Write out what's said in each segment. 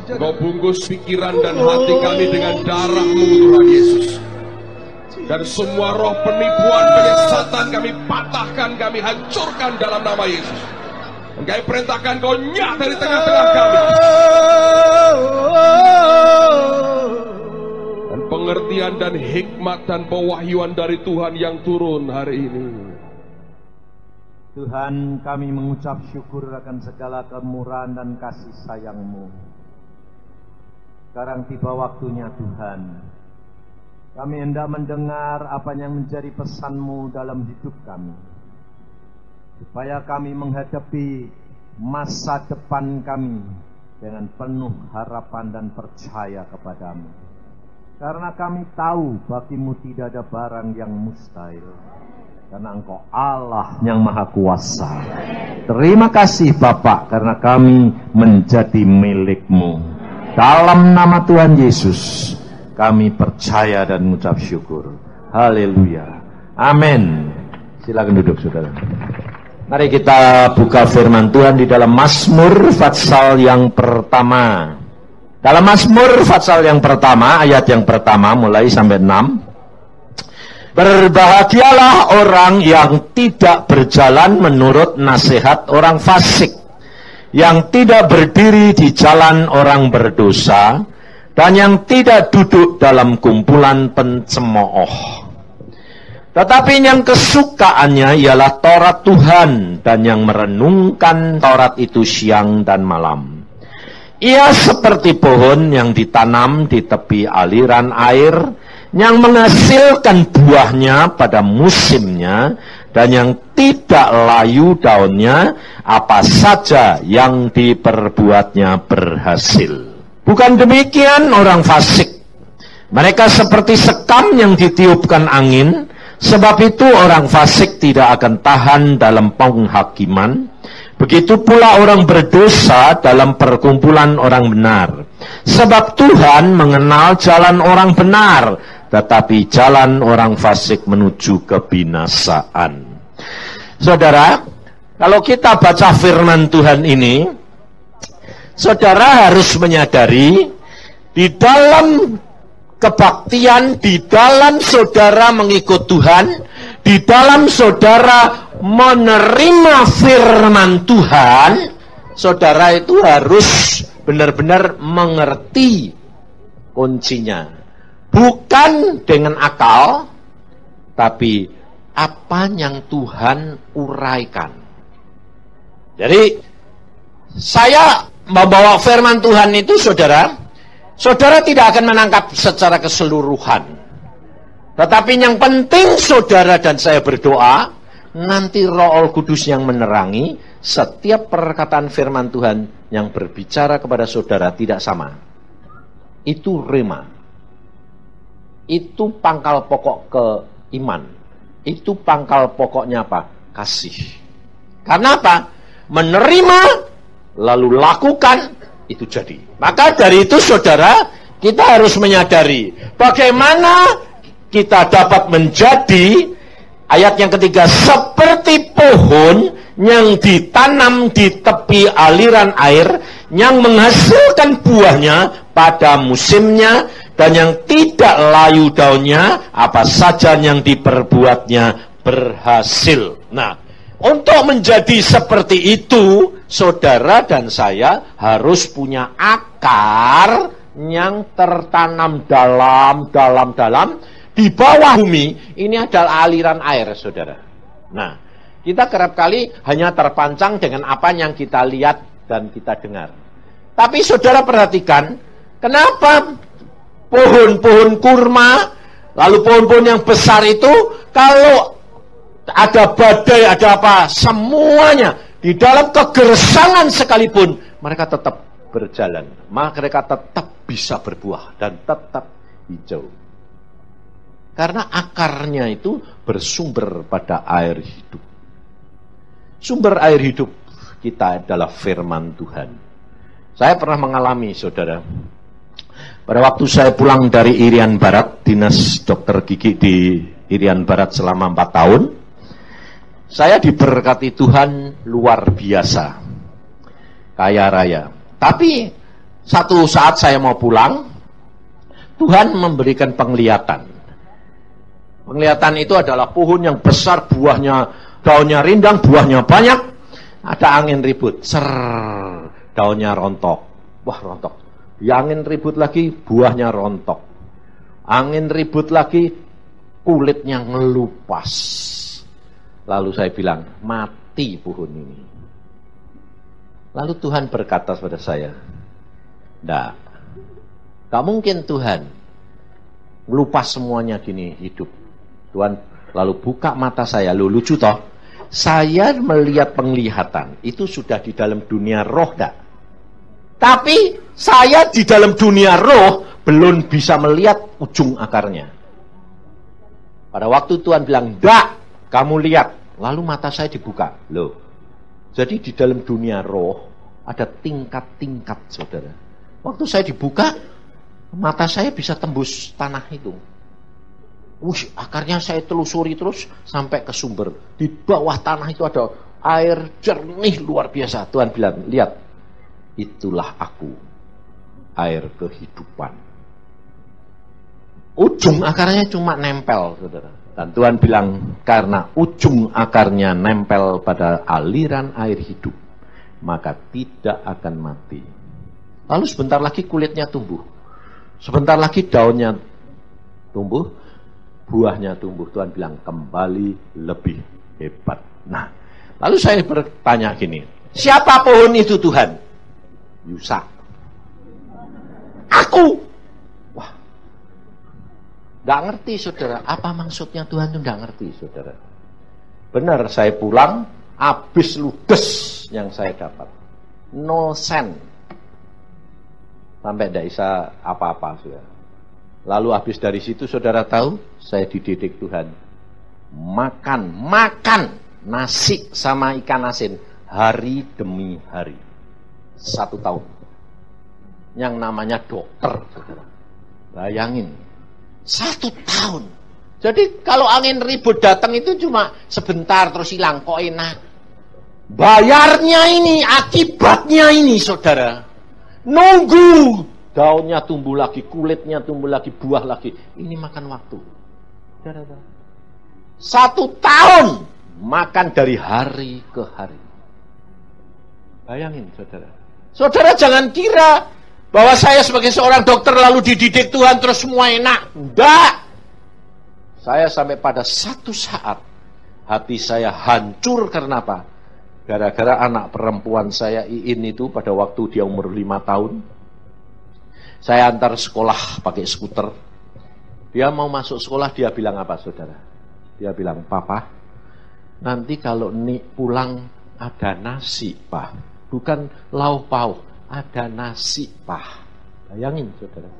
Engkau bungkus pikiran dan hati kami dengan darah-Mu Tuhan Yesus. Dan semua roh penipuan penyesatan kami patahkan, kami hancurkan dalam nama Yesus. Dan kami perintahkan Kau nyah dari tengah-tengah kami. Dan pengertian dan hikmat dan pewahyuan dari Tuhan yang turun hari ini. Tuhan, kami mengucap syukur akan segala kemurahan dan kasih sayang-Mu. Sekarang tiba waktunya Tuhan. Kami hendak mendengar apa yang menjadi pesan-Mu dalam hidup kami. Supaya kami menghadapi masa depan kami dengan penuh harapan dan percaya kepadamu. Karena kami tahu bagimu tidak ada barang yang mustahil. Karena Engkau Allah yang Maha Kuasa. Terima kasih Bapak, karena kami menjadi milik-Mu. Dalam nama Tuhan Yesus, kami percaya dan mengucap syukur. Haleluya. Amin. Silakan duduk saudara. Mari kita buka firman Tuhan di dalam Mazmur pasal yang pertama. Dalam Mazmur pasal yang pertama, ayat yang pertama mulai sampai 6. Berbahagialah orang yang tidak berjalan menurut nasihat orang fasik, yang tidak berdiri di jalan orang berdosa, dan yang tidak duduk dalam kumpulan pencemooh. Tetapi yang kesukaannya ialah Taurat Tuhan, dan yang merenungkan Taurat itu siang dan malam. Ia seperti pohon yang ditanam di tepi aliran air, yang menghasilkan buahnya pada musimnya, dan yang tidak layu daunnya, apa saja yang diperbuatnya berhasil. Bukan demikian orang fasik. Mereka seperti sekam yang ditiupkan angin, sebab itu orang fasik tidak akan tahan dalam penghakiman. Begitu pula orang berdosa dalam perkumpulan orang benar. Sebab Tuhan mengenal jalan orang benar, tetapi jalan orang fasik menuju kebinasaan. Saudara, kalau kita baca firman Tuhan ini, saudara harus menyadari, di dalam kebaktian, di dalam saudara mengikut Tuhan, di dalam saudara menerima firman Tuhan, saudara itu harus benar-benar mengerti kuncinya. Bukan dengan akal, tapi apa yang Tuhan uraikan. Jadi, saya membawa firman Tuhan itu, saudara tidak akan menangkap secara keseluruhan. Tetapi yang penting saudara dan saya berdoa, nanti Roh Kudus yang menerangi setiap perkataan firman Tuhan yang berbicara kepada saudara tidak sama. Itu rema. Itu pangkal pokok keiman. Itu pangkal pokoknya apa? Kasih. Karena apa? Menerima, lalu lakukan, itu jadi. Maka dari itu saudara, kita harus menyadari bagaimana kita dapat menjadi, ayat yang ketiga, seperti pohon yang ditanam di tepi aliran air, yang menghasilkan buahnya pada musimnya, dan yang tidak layu daunnya, apa saja yang diperbuatnya berhasil. Nah, untuk menjadi seperti itu, saudara dan saya harus punya akar yang tertanam dalam di bawah bumi. Ini adalah aliran air, saudara. Nah, kita kerap kali hanya terpancang dengan apa yang kita lihat dan kita dengar. Tapi saudara perhatikan, kenapa pohon-pohon kurma, lalu pohon-pohon yang besar itu, kalau ada badai, ada apa, semuanya di dalam kegersangan sekalipun, mereka tetap berjalan, mereka tetap bisa berbuah dan tetap hijau. Karena akarnya itu bersumber pada air hidup. Sumber air hidup kita adalah firman Tuhan. Saya pernah mengalami, saudara, pada waktu saya pulang dari Irian Barat, dinas dokter gigi di Irian Barat selama 4 tahun, saya diberkati Tuhan luar biasa. kaya raya. Tapi satu saat saya mau pulang, Tuhan memberikan penglihatan. Penglihatan itu adalah pohon yang besar, buahnya, daunnya rindang, buahnya banyak. Ada angin ribut, daunnya rontok. Wah, rontok. Ya, angin ribut lagi, buahnya rontok. Angin ribut lagi, kulitnya ngelupas. Lalu saya bilang, mati pohon ini. Lalu Tuhan berkata kepada saya, "Nggak, gak mungkin Tuhan ngelupas semuanya gini hidup." Tuhan lalu buka mata saya, lucu toh. Saya melihat penglihatan, itu sudah di dalam dunia roh dak. Tapi saya di dalam dunia roh belum bisa melihat ujung akarnya. Pada waktu Tuhan bilang, "Nggak, kamu lihat." Lalu mata saya dibuka. Loh, jadi di dalam dunia roh ada tingkat-tingkat, saudara. Waktu saya dibuka, mata saya bisa tembus tanah itu. Akarnya saya telusuri terus sampai ke sumber. Di bawah tanah itu ada air jernih luar biasa. Tuhan bilang, "Lihat, itulah aku, air kehidupan." Ujung akarnya cuma nempel, saudara. Dan Tuhan bilang, karena ujung akarnya nempel pada aliran air hidup, maka tidak akan mati. Lalu sebentar lagi kulitnya tumbuh. Sebentar lagi daunnya tumbuh, buahnya tumbuh. Tuhan bilang, kembali lebih hebat. Nah, lalu saya bertanya gini, siapa pohon itu Tuhan? Yusak. Aku. Wah, gak ngerti saudara, apa maksudnya Tuhan itu gak ngerti saudara. Benar, saya pulang, habis ludes yang saya dapat. 0 sen. Sampai tidak bisa apa-apa saudara. Lalu habis dari situ saudara tahu, saya dididik Tuhan. Makan nasi sama ikan asin hari demi hari. 1 tahun. Yang namanya dokter, saudara. Bayangin, 1 tahun. Jadi kalau angin ribut datang itu cuma sebentar terus hilang, kok enak. Bayarnya ini, akibatnya ini, saudara. Nunggu daunnya tumbuh lagi, kulitnya tumbuh lagi, buah lagi. Ini makan waktu. 1 tahun makan dari hari ke hari. Bayangin, saudara. Saudara jangan kira bahwa saya sebagai seorang dokter lalu dididik Tuhan terus semua enak. Enggak. Saya sampai pada satu saat hati saya hancur karena apa? Gara-gara anak perempuan saya Iin itu pada waktu dia umur 5 tahun. Saya antar sekolah pakai skuter. Dia mau masuk sekolah, dia bilang apa saudara? Dia bilang, "Papa, nanti kalau Nik pulang ada nasi, Pak. Bukan lauk pauk, ada nasi, Pak." Bayangin saudara.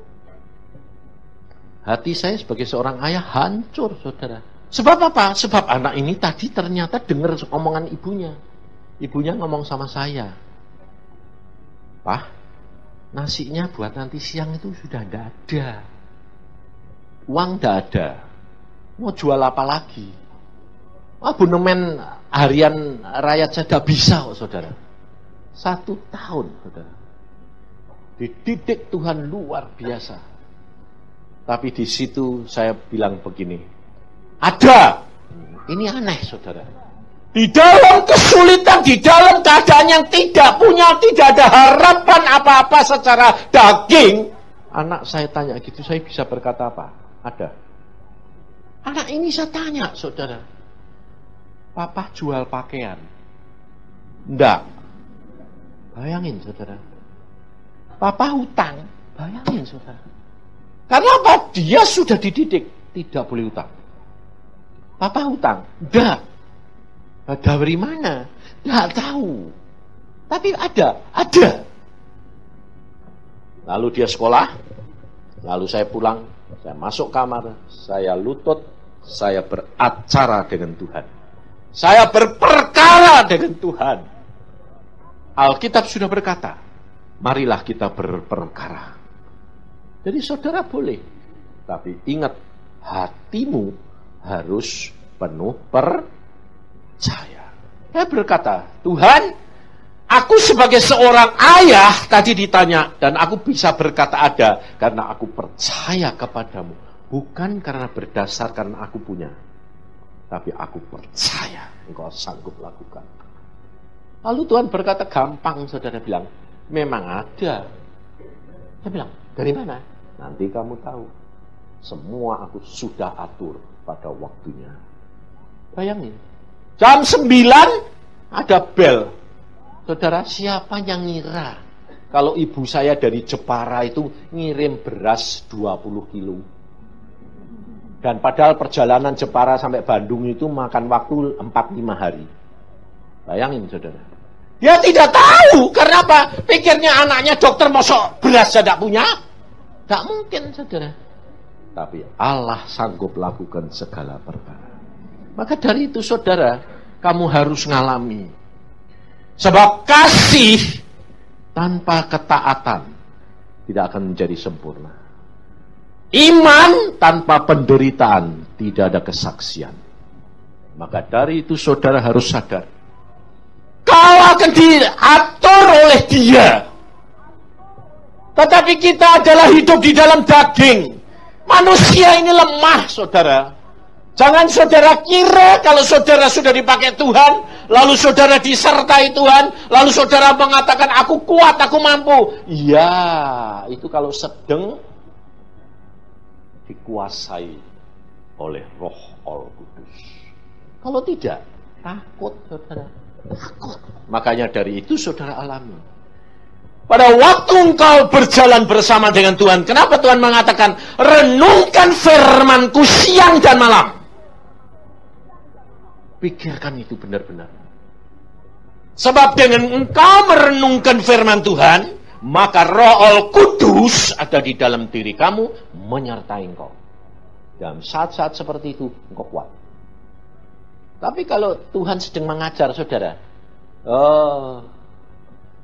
Hati saya sebagai seorang ayah hancur saudara. Sebab apa? Sebab anak ini tadi ternyata dengar omongan ibunya. Ibunya ngomong sama saya, "Pak, nasinya buat nanti siang itu sudah tidak ada. Uang tidak ada. Mau jual apa lagi? Abonemen harian rakyat saya tidak bisa kok saudara." 1 tahun saudara. Dididik Tuhan luar biasa. Tapi di situ saya bilang begini, ada. Ini aneh saudara. Di dalam kesulitan, di dalam keadaan yang tidak ada harapan apa-apa secara daging. Anak saya tanya gitu, saya bisa berkata apa? Ada. Anak ini saya tanya, saudara. "Papa jual pakaian?" Enggak. Bayangin, saudara. "Papa hutang?" Bayangin, saudara. Karena apa? Dia sudah dididik, tidak boleh hutang. "Papa hutang?" Enggak. Dari mana? Nggak tahu. Tapi ada. Lalu dia sekolah, lalu saya pulang, saya masuk kamar, saya lutut, saya beracara dengan Tuhan. Saya berperkara dengan Tuhan. Alkitab sudah berkata, marilah kita berperkara. Jadi saudara boleh, tapi ingat, hatimu harus penuh percaya. Saya berkata, "Tuhan, Aku sebagai seorang ayah tadi ditanya, dan aku bisa berkata ada, karena aku percaya kepadamu. Bukan karena berdasarkan aku punya, tapi aku percaya engkau sanggup lakukan. Lalu Tuhan berkata, gampang. Saudara bilang, memang ada. Saya bilang, dari mana? Nanti kamu tahu. Semua aku sudah atur pada waktunya. Bayangin, jam 9 ada bel. Saudara, siapa yang ngira kalau ibu saya dari Jepara itu ngirim beras 20 kilo? Dan padahal perjalanan Jepara sampai Bandung itu makan waktu 4-5 hari. Bayangin, saudara. Dia tidak tahu, karena apa? Pikirnya anaknya dokter, mosok beras tidak punya? Tak mungkin, saudara. Tapi Allah sanggup lakukan segala perkara. Maka dari itu, saudara, kamu harus ngalami. Sebab kasih tanpa ketaatan tidak akan menjadi sempurna. Iman tanpa penderitaan tidak ada kesaksian. Maka dari itu saudara harus sadar, kau akan diatur oleh Dia. Tetapi kita adalah hidup di dalam daging. Manusia ini lemah, saudara. Jangan saudara kira kalau saudara sudah dipakai Tuhan, lalu saudara disertai Tuhan, lalu saudara mengatakan, aku kuat, aku mampu. Iya, itu kalau sedang dikuasai oleh Roh Al-Kudus. Kalau tidak, takut, saudara. Takut. Makanya dari itu saudara alami. Pada waktu engkau berjalan bersama dengan Tuhan, kenapa Tuhan mengatakan, renungkan firman-Ku siang dan malam? Pikirkan itu benar-benar. Sebab dengan engkau merenungkan firman Tuhan, maka Roh Al-Kudus ada di dalam diri kamu, menyertai engkau. Dalam saat-saat seperti itu, engkau kuat. Tapi kalau Tuhan sedang mengajar, saudara,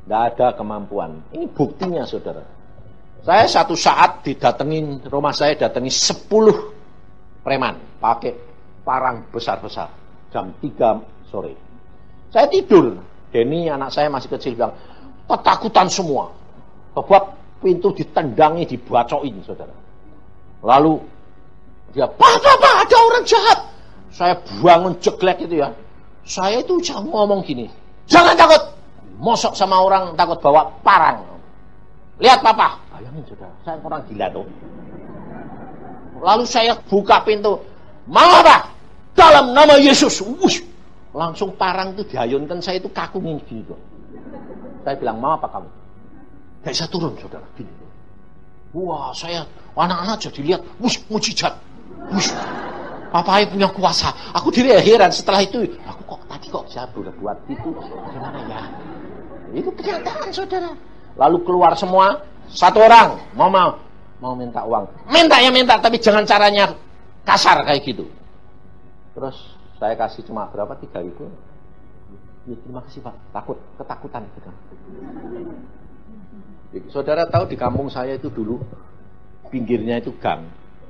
tidak ada kemampuan. Ini buktinya, saudara. Saya satu saat didatengin, rumah saya datangi 10 preman, pakai parang besar-besar. Jam 3 sore. Saya tidur. Denny, anak saya masih kecil, bilang, ketakutan semua. Sebab pintu ditendangi, dibacoin, saudara. Lalu dia, Pak, ada orang jahat. Saya bangun jeglek itu ya. Saya itu ngomong gini, jangan takut. Mosok sama orang takut bawa parang. Lihat papa. Bayangin, saudara, saya orang gila tuh. Lalu saya buka pintu. Mau apa? Dalam nama Yesus. Wush. Langsung parang itu diayunkan, saya itu kaku gini tuh. Saya bilang, mau apa kamu? Gak bisa turun, saudara. Gini. Wah, saya, anak-anak jadi lihat, wush, mujizat. Wush. Papa punya kuasa. Aku diri heran setelah itu. Aku tadi bisa buat itu. Gimana ya? Itu kenyataan, saudara. Lalu keluar semua. Satu orang mau minta uang. Minta, tapi jangan caranya kasar kayak gitu. Terus saya kasih cuma berapa? 3.000. Ya, terima kasih Pak. Ketakutan. Saudara tahu di kampung saya itu dulu pinggirnya itu gang.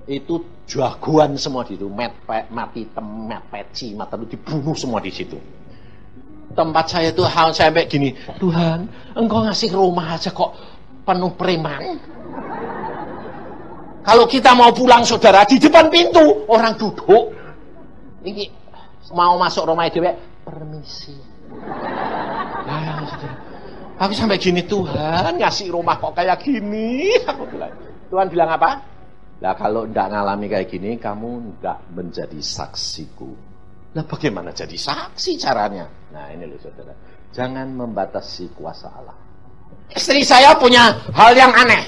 Itu jagoan semua di situ. Mati, peci, mata itu dibunuh semua di situ. Tempat saya itu sampai gini, Tuhan, Engkau ngasih rumah aja kok penuh preman. Kalau kita mau pulang, saudara, di depan pintu orang duduk. Ini mau masuk rumah dewe, permisi. Nah, aku sampai gini, Tuhan ngasih rumah kok kayak gini. Aku bilang, Tuhan bilang apa? Nah, kalau tidak ngalami kayak gini, kamu tidak menjadi saksiku. Nah, bagaimana jadi saksi caranya? Nah, ini loh, saudara. Jangan membatasi kuasa Allah. Istri saya punya hal yang aneh.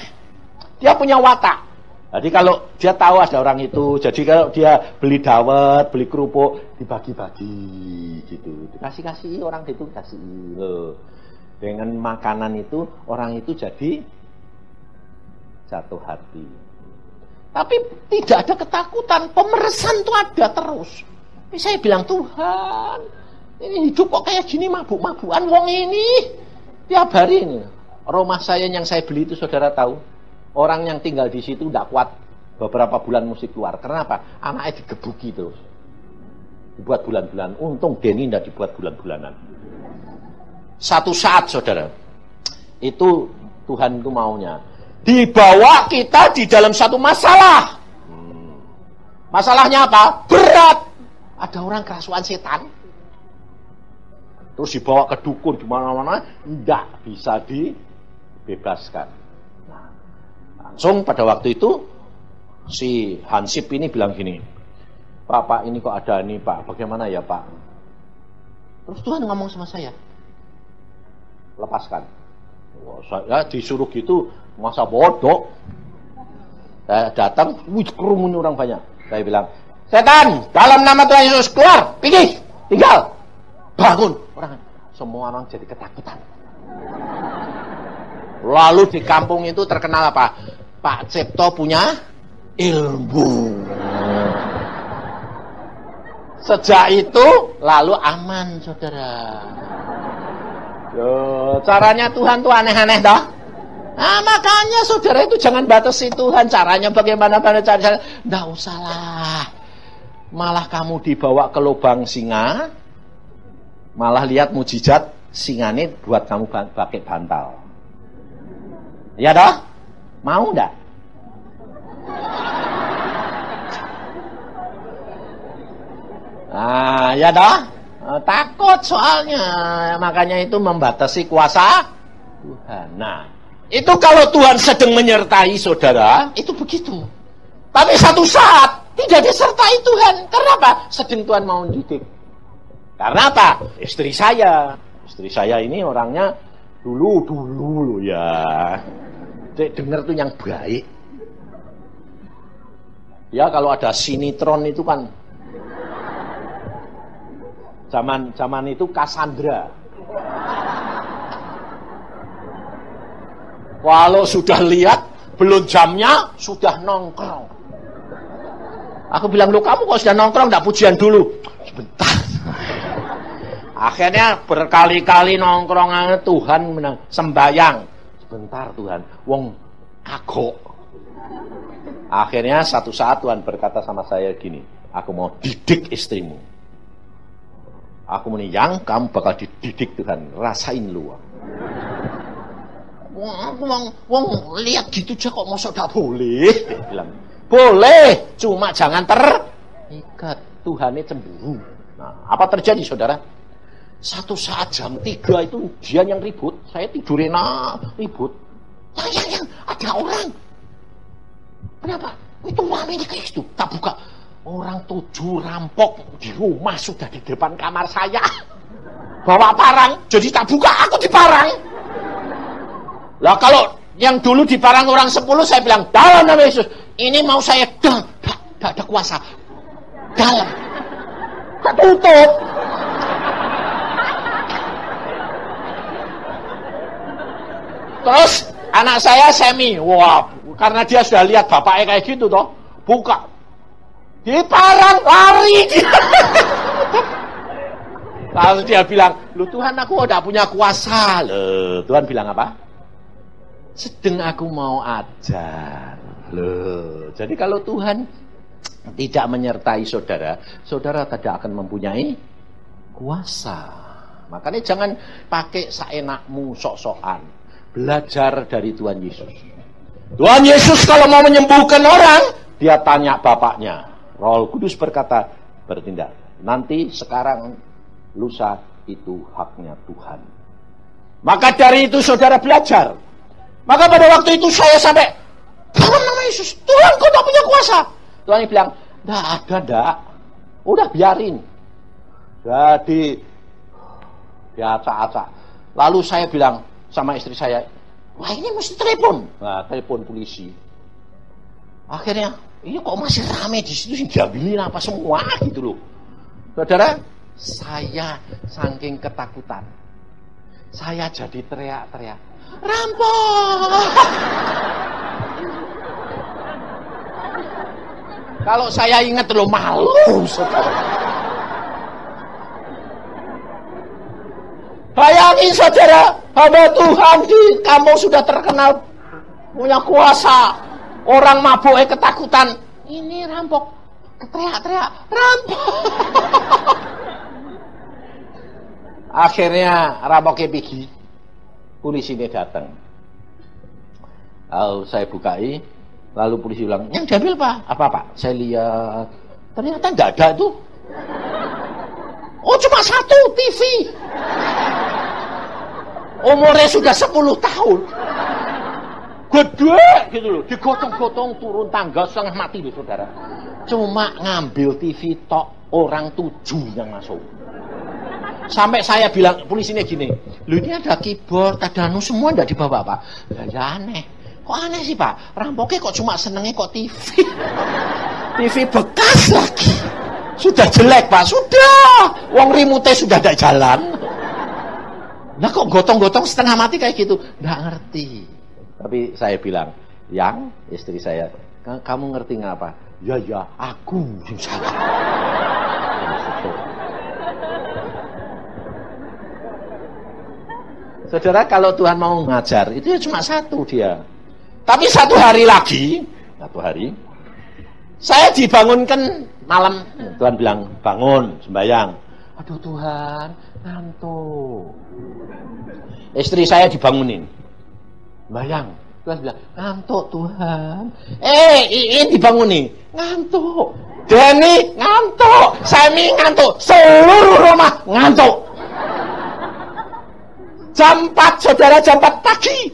Dia punya watak. Jadi kalau dia tahu ada orang itu, jadi kalau dia beli dawet, beli kerupuk, dibagi-bagi gitu. Dikasih-kasih orang itu, kasih. Dengan makanan itu, orang itu jadi jatuh hati. Tapi tidak ada ketakutan, pemeresan itu ada terus. Saya bilang, Tuhan, ini hidup kok kayak gini, mabuk-mabukan wong ini. Tiap hari ini. Rumah saya yang saya beli itu, saudara tahu, orang yang tinggal di situ tidak kuat beberapa bulan mesti keluar. Kenapa? Anaknya digebuki terus. Dibuat bulan-bulan. Untung Denny tidak dibuat bulan-bulanan. Satu saat, saudara, itu Tuhan itu maunya dibawa kita di dalam satu masalah. Masalahnya apa? Berat. Ada orang kerasukan setan, terus dibawa ke dukun di mana-mana, tidak bisa dibebaskan. Nah, langsung pada waktu itu si Hansip ini bilang gini, Pak, ini kok ada ini Pak, bagaimana ya Pak? Terus Tuhan ngomong sama saya, lepaskan. Saya disuruh gitu, masa bodoh. Saya datang, kerumun orang banyak. Saya bilang, setan, dalam nama Tuhan Yesus keluar, pergi, tinggal, bangun. Semua orang jadi ketakutan. Lalu di kampung itu terkenal apa? Pak Cipto punya ilmu. Sejak itu lalu aman, saudara. Caranya Tuhan tuh aneh-aneh dah. Nah, makanya saudara itu jangan batasi Tuhan. Caranya bagaimana caranya? Nggak usahlah. Malah kamu dibawa ke lubang singa, malah lihat mujizat singa ini buat kamu pakai bantal. Ya dah? Mau enggak? Nah, ya dah? Takut soalnya. Makanya itu membatasi kuasa Tuhan. Nah, itu kalau Tuhan sedang menyertai saudara, itu begitu. Tapi satu saat tidak disertai Tuhan. Karena apa? Sedang Tuhan mau didik. Karena apa? Istri saya ini orangnya dulu ya. Dengar tuh yang baik. Ya kalau ada sinetron itu kan zaman itu Cassandra. Kalau sudah lihat belum jamnya sudah nongkrong. Aku bilang, lu kamu kok sudah nongkrong, enggak pujian dulu. Sebentar. Akhirnya berkali-kali nongkrong, Tuhan menang, sembayang. Sebentar Tuhan, wong kagok. Akhirnya satu saat Tuhan berkata sama saya gini, aku mau didik istrimu. Aku meniyang, kamu bakal dididik Tuhan, rasain lu. Wong lihat gitu aja kok masa gak boleh. Dia bilang, boleh, cuma jangan terikat. Tuhan ini cemburu. Nah, apa terjadi saudara? Satu saat jam 3 itu dia yang ribut, saya tidur enak, ribut. Yang ada orang. Kenapa? Itu maminya kayak gitu. Tak buka. Orang 7 rampok di rumah sudah di depan kamar saya. Bawa parang, jadi tak buka, aku diparang. Lah kalau yang dulu diparang orang 10, saya bilang, dalam nama Yesus, ini mau saya gak ada kuasa. Dalam. Gak tutup. Terus anak saya Semi, wah, karena dia sudah lihat bapaknya kayak gitu toh, buka, diparang, lari dia. Lalu dia bilang, lu Tuhan aku udah punya kuasa. Loh, Tuhan bilang apa? Sedang aku mau ajar. Loh, jadi kalau Tuhan tidak menyertai saudara, saudara tidak akan mempunyai kuasa. Makanya jangan pakai seenakmu, sok-sokan. Belajar dari Tuhan Yesus. Tuhan Yesus kalau mau menyembuhkan orang, dia tanya bapaknya. Roh Kudus berkata, bertindak. Nanti, sekarang, lusa itu haknya Tuhan. Maka dari itu saudara belajar. Maka pada waktu itu saya sampai, dalam nama Yesus, Tuhan kau tak punya kuasa. Tuhan bilang, enggak. Udah biarin. Jadi, diacak-acak. Lalu saya bilang sama istri saya, wah ini mesti telepon. Nah, telepon polisi. Akhirnya, ini kok masih rame di situ, diambilin apa semua gitu loh. Saudara, saya saking ketakutan, saya jadi teriak-teriak, rampok. Kalau saya ingat loh, malu saudara. Bayangin saudara, hamba Tuhan di kamu sudah terkenal punya kuasa. Orang mabuk ketakutan. Ini rampok. Teriak-teriak, rampok. Akhirnya rampoknya pergi, polisi ini datang. Lalu saya bukai, lalu polisi bilang, yang diambil Pak? Apa Pak? Saya lihat, ternyata enggak ada tuh. Oh cuma satu TV. Umurnya sudah 10 tahun. Gede gitu loh, digotong-gotong turun tangga setengah mati loh saudara. Cuma ngambil TV tok, orang 7 yang masuk. Sampai saya bilang, polisinya gini, lu ini ada keyboard, ada semua enggak dibawa Pak? Ya aneh. Kok aneh sih Pak? Rampoknya kok cuma senengnya kok TV. TV bekas lagi. Sudah jelek Pak, sudah. Wong remote sudah tidak jalan. Nah kok gotong-gotong setengah mati kayak gitu? Nggak ngerti. Tapi saya bilang, yang istri saya, kamu ngerti nggak apa? Ya, aku yang salah. Saudara, kalau Tuhan mau ngajar, itu ya cuma satu dia. Tapi satu hari lagi, saya dibangunkan malam. Tuhan bilang, bangun, sembahyang. Aduh Tuhan, ngantuk. Istri saya dibangunin. Sembahyang. Tuhan bilang, ngantuk Tuhan. Iin dibangunin. Ngantuk. Denny, ngantuk. Sami, ngantuk. Seluruh rumah, ngantuk. Jam 4, saudara, jam 4 pagi.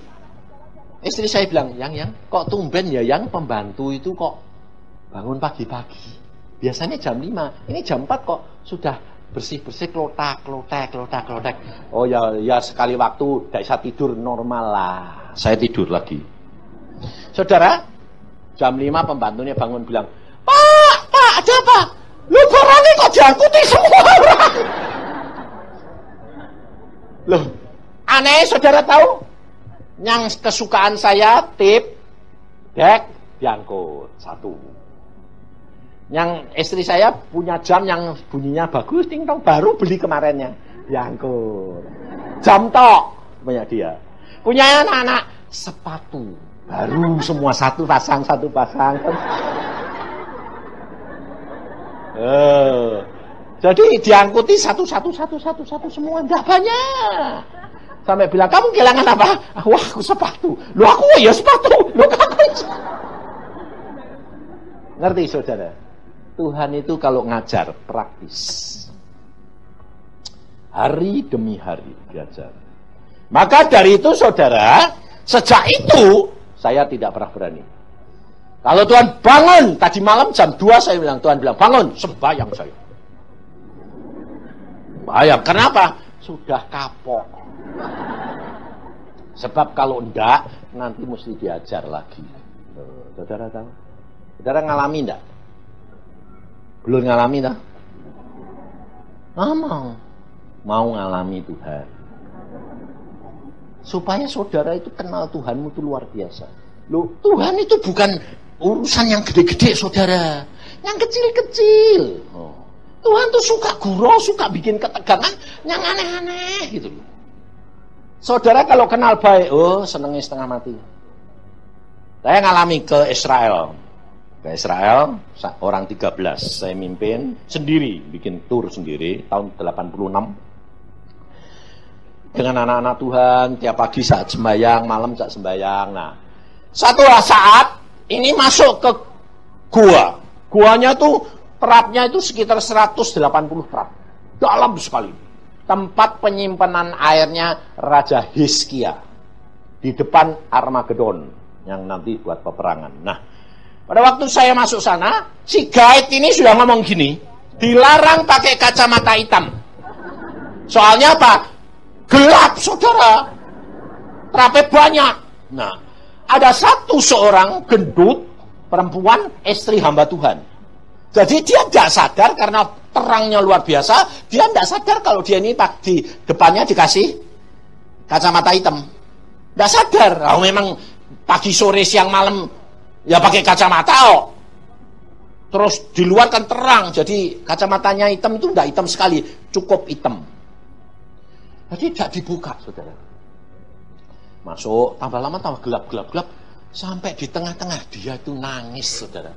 Istri saya bilang, yang, kok tumben ya yang pembantu itu kok bangun pagi-pagi. Biasanya jam 5, ini jam 4 kok sudah bersih-bersih klotak. Oh ya sekali waktu tidak bisa tidur normal lah. Saya tidur lagi. Saudara, jam 5 pembantunya bangun bilang, Pak, ada apa? Lu barangnya kok diangkuti semua orang. Loh, aneh saudara tahu? Yang kesukaan saya tip dek diangkut 1. Yang istri saya punya jam yang bunyinya bagus, ting tong, baru beli kemarinnya, diangkut. Jam tok punya dia. Punya anak-anak sepatu baru semua satu pasang. Jadi diangkuti satu semua, enggak banyak. Sampai bilang, kamu kehilangan apa? Wah, aku sepatu. Loh, aku ya sepatu. Loh, aku. Ngerti saudara? Tuhan itu kalau ngajar praktis. Hari demi hari diajar. Maka dari itu saudara, sejak itu saya tidak pernah berani. Kalau Tuhan bangun, tadi malam jam 2 saya bilang, Tuhan bilang, bangun, sembahyang saya. Sembahyang, kenapa? Sudah kapok. Sebab kalau enggak, nanti mesti diajar lagi. Saudara tahu? Saudara ngalami enggak? Belum ngalami dah? Mau ngalami Tuhan. Supaya saudara itu kenal Tuhanmu itu luar biasa. Loh, Tuhan itu bukan urusan yang gede-gede saudara. Yang kecil-kecil. Tuhan tuh suka gurau, suka bikin ketegangan yang aneh-aneh gitu loh. Saudara kalau kenal baik, senengnya setengah mati. Saya ngalami ke Israel. Ke Israel, orang 13. Saya mimpin sendiri, bikin tour sendiri, tahun 86. Dengan anak-anak Tuhan, tiap pagi saat sembahyang, malam saat sembahyang. Nah, satu saat, ini masuk ke gua. Guanya tuh, terapnya itu sekitar 180 terap. Dalam sekali. Tempat penyimpanan airnya Raja Hizkia di depan Armageddon yang nanti buat peperangan. Nah, pada waktu saya masuk sana, si guide ini sudah ngomong gini, dilarang pakai kacamata hitam. Soalnya apa? Gelap, saudara. Terapnya banyak. Nah, ada seorang gendut perempuan, istri hamba Tuhan. Jadi dia tidak sadar karena terangnya luar biasa, dia tidak sadar kalau dia ini di depannya dikasih kacamata hitam. Tidak sadar. Memang pagi, sore, siang, malam ya pakai kacamata. Terus di luar kan terang, jadi kacamatanya hitam itu tidak hitam sekali, cukup hitam. Jadi tidak dibuka, saudara. Masuk, tambah lama tambah gelap. Sampai di tengah-tengah dia itu nangis, saudara.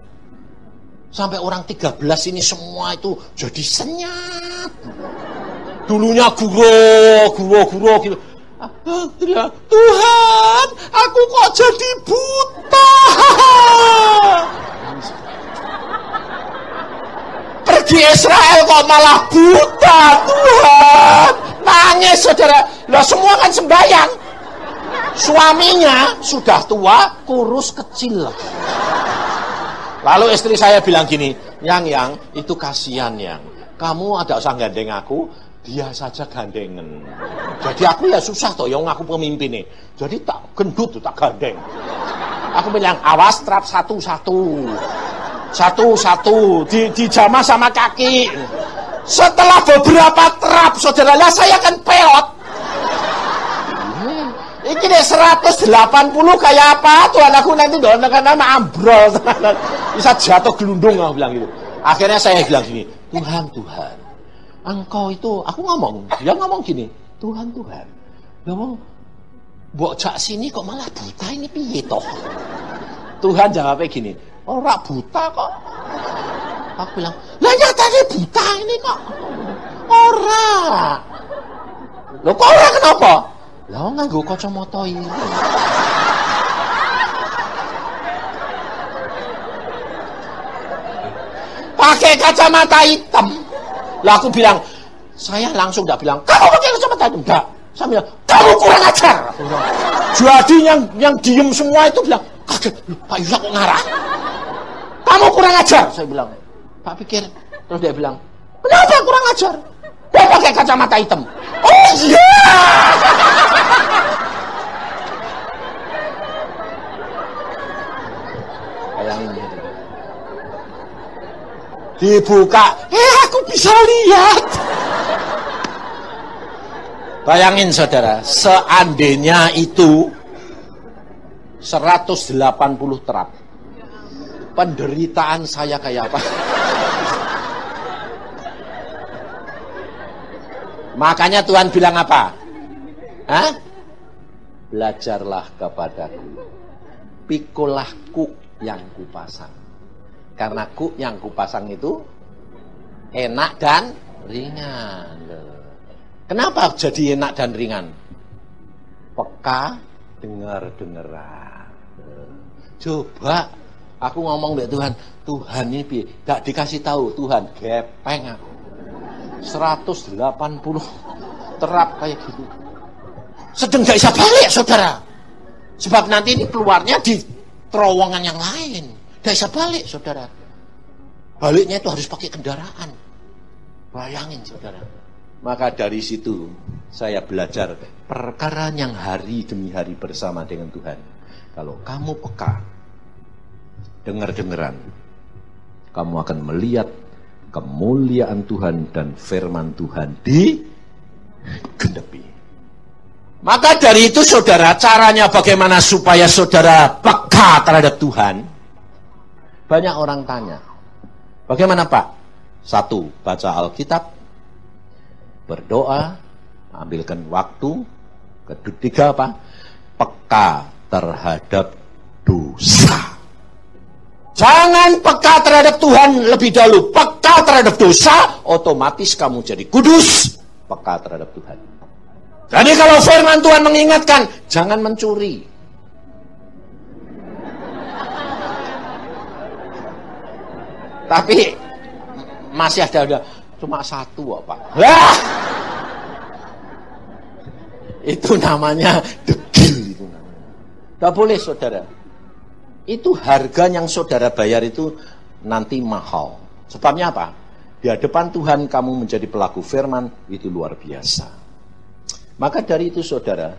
Sampai orang 13 ini semua itu jadi senyap. Dulunya guro gitu. Tuhan, aku kok jadi buta. Pergi Israel kok malah buta, Tuhan. Nangis saudara. Lah semua kan sembahyang. Suaminya sudah tua, kurus kecil. Lalu istri saya bilang gini, Yang, itu kasihan Yang. Kamu ada usah gandeng aku, dia saja gandengan. Jadi aku ya susah toh, yang aku pemimpin nih. Jadi tak gendut tuh, tak gandeng. Aku bilang, awas trap satu-satu, dijamah sama kaki. Setelah beberapa trap, saudara, lah saya kan peot. Ini deh 180 kayak apa? Tuhan aku nanti doang nama ambrol, bisa jatuh gelundung, aku bilang gitu. Akhirnya saya bilang gini, Tuhan, engkau itu, aku ngomong, dia ngomong gini, Tuhan, ngomong, bocak sini kok malah buta ini piye toh? Tuhan jawabnya gini, ora buta kok. Aku bilang, lah nyatanya buta ini kok. Ora. Loh kok ora kenapa? Lah nganggo kacamata ini. Pakai kacamata hitam. Lah aku bilang, saya langsung enggak bilang, kamu pakai kacamata hitam. Enggak. Saya bilang, kamu kurang ajar. Jadi yang diem semua itu bilang, kaget, Pak Yusak kok ngarah? Kamu kurang ajar. Saya bilang, Pak pikir. Terus dia bilang, kenapa kurang ajar? Dia pakai kacamata hitam. Oh iya. Bayangin gitu. Dibuka, aku bisa lihat. Bayangin saudara, seandainya itu 180 terap, penderitaan saya kayak apa? Makanya Tuhan bilang apa? Hah? Belajarlah kepadaku, pikulah kuk yang kupasang. Karena kuk yang kupasang itu enak dan ringan. Kenapa jadi enak dan ringan? Peka, dengar-dengeran. Coba aku ngomong dengan Tuhan, Tuhan ini gak dikasih tahu, Tuhan gepeng aku. 180 terap kayak gitu. Sedang gak bisa balik saudara. Sebab nanti ini keluarnya di terowongan yang lain. Gak bisa balik saudara. Baliknya itu harus pakai kendaraan. Bayangin saudara. Maka dari situ saya belajar perkara yang hari demi hari bersama dengan Tuhan. Kalau kamu peka, dengar-dengeran, kamu akan melihat kemuliaan Tuhan dan firman Tuhan digenapi. Maka dari itu saudara, caranya bagaimana supaya saudara peka terhadap Tuhan? Banyak orang tanya, bagaimana Pak? 1, baca Alkitab, berdoa, ambilkan waktu. Ketiga apa? Peka terhadap dosa. Jangan peka terhadap Tuhan lebih dahulu. Peka terhadap dosa, otomatis kamu jadi kudus. Peka terhadap Tuhan. Jadi kalau firman Tuhan mengingatkan, jangan mencuri. Tapi masih ada cuma 1 Pak. Lah! Itu namanya degil itu namanya. Gak boleh saudara. Itu harga yang saudara bayar itu nanti mahal. Sebabnya apa? Di hadapan Tuhan kamu menjadi pelaku firman, itu luar biasa. Maka dari itu saudara,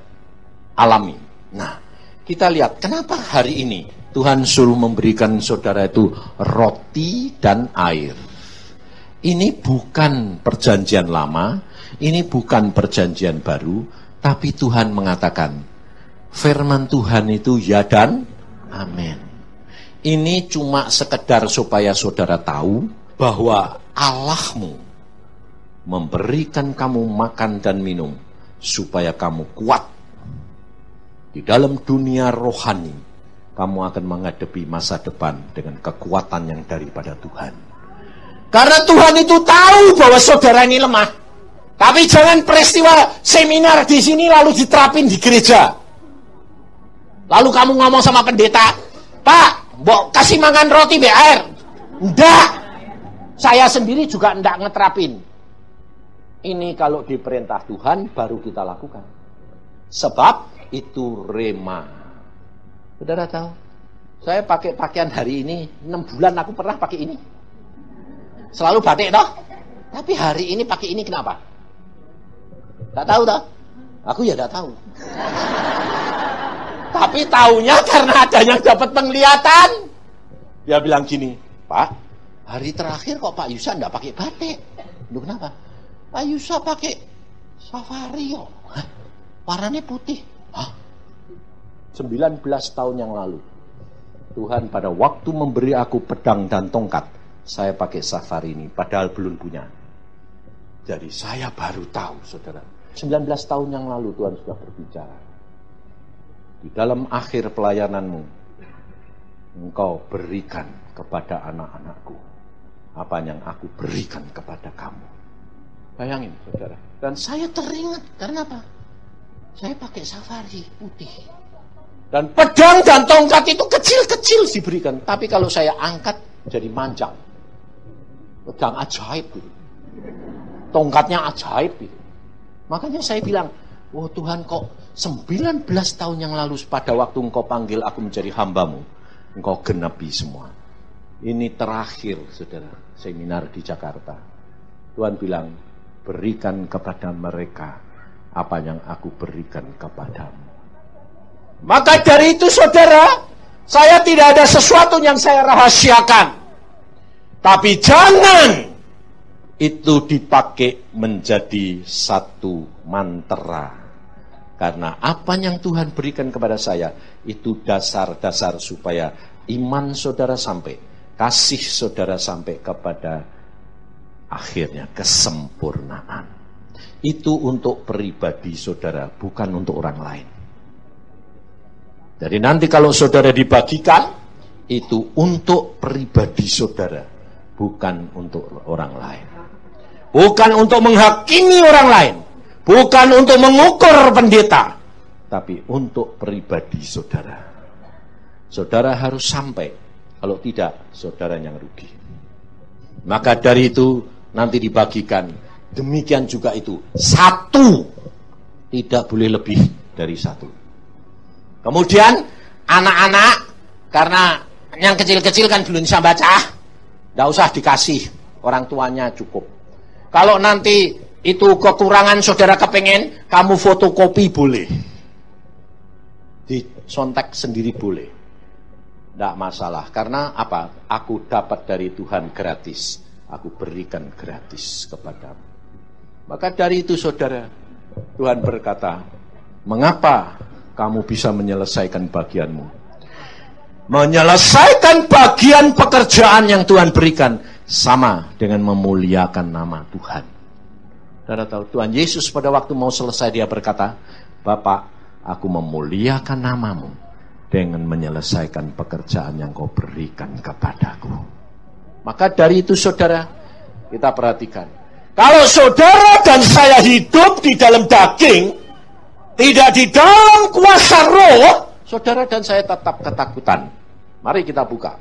alami. Nah, kita lihat kenapa hari ini Tuhan suruh memberikan saudara itu roti dan air. Ini bukan perjanjian lama, ini bukan perjanjian baru, tapi Tuhan mengatakan, firman Tuhan itu ya dan amin. Ini cuma sekedar supaya saudara tahu bahwa Allahmu memberikan kamu makan dan minum supaya kamu kuat. Di dalam dunia rohani, kamu akan menghadapi masa depan dengan kekuatan yang daripada Tuhan. Karena Tuhan itu tahu bahwa saudara ini lemah. Tapi jangan peristiwa seminar di sini lalu diterapin di gereja. Lalu kamu ngomong sama pendeta, Pak, mbok kasih makan roti be air. Ndak. Saya sendiri juga ndak ngeterapin. Ini kalau diperintah Tuhan baru kita lakukan. Sebab itu rema. Saudara tahu, saya pakai pakaian hari ini 6 bulan aku pernah pakai ini. Selalu batik toh. Tapi hari ini pakai ini kenapa? Tak tahu toh? Aku ya tak tahu. Tapi taunya karena ada yang dapat penglihatan. Dia bilang gini, Pak, hari terakhir kok Pak Yusa enggak pakai batik. Lu kenapa? Pak Yusa pakai safari kok. Warnanya putih. Hah? 19 tahun yang lalu. Tuhan pada waktu memberi aku pedang dan tongkat, saya pakai safari ini, padahal belum punya. Jadi saya baru tahu, saudara. 19 tahun yang lalu Tuhan sudah berbicara. Di dalam akhir pelayananmu, engkau berikan kepada anak-anakku apa yang aku berikan kepada kamu. Bayangin, saudara. Dan saya teringat, karena apa? Saya pakai safari putih. Dan pedang dan tongkat itu kecil-kecil diberikan. Tapi kalau saya angkat, jadi manjang. Pedang ajaib gitu. Tongkatnya ajaib gitu. Makanya saya bilang, oh Tuhan kok 19 tahun yang lalu pada waktu engkau panggil aku menjadi hambamu, engkau genapi semua. Ini terakhir, saudara, seminar di Jakarta. Tuhan bilang, berikan kepada mereka apa yang aku berikan kepadamu. Maka dari itu, saudara, saya tidak ada sesuatu yang saya rahasiakan. Tapi jangan itu dipakai menjadi satu mantra. Karena apa yang Tuhan berikan kepada saya, itu dasar-dasar supaya iman saudara sampai, kasih saudara sampai kepada akhirnya kesempurnaan. Itu untuk pribadi saudara, bukan untuk orang lain. Jadi nanti kalau saudara dibagikan, itu untuk pribadi saudara, bukan untuk orang lain. Bukan untuk menghakimi orang lain, bukan untuk mengukur pendeta, tapi untuk pribadi saudara. Saudara harus sampai, kalau tidak, saudara yang rugi. Maka dari itu, nanti dibagikan, demikian juga itu, satu, tidak boleh lebih dari satu. Kemudian anak-anak, karena yang kecil-kecil kan belum bisa baca, tidak usah dikasih, orang tuanya cukup. Kalau nanti itu kekurangan saudara kepengen, kamu fotokopi boleh, disontek sendiri boleh, tidak masalah. Karena apa? Aku dapat dari Tuhan gratis, aku berikan gratis kepadamu. Maka dari itu saudara, Tuhan berkata, mengapa kamu bisa menyelesaikan bagianmu? Menyelesaikan bagian pekerjaan yang Tuhan berikan sama dengan memuliakan nama Tuhan. Saudara tahu, Tuhan Yesus pada waktu mau selesai dia berkata, Bapak, aku memuliakan namamu dengan menyelesaikan pekerjaan yang kau berikan kepadaku. Maka dari itu saudara, kita perhatikan. Kalau saudara dan saya hidup di dalam daging, tidak di dalam kuasa roh, saudara dan saya tetap ketakutan. Mari kita buka.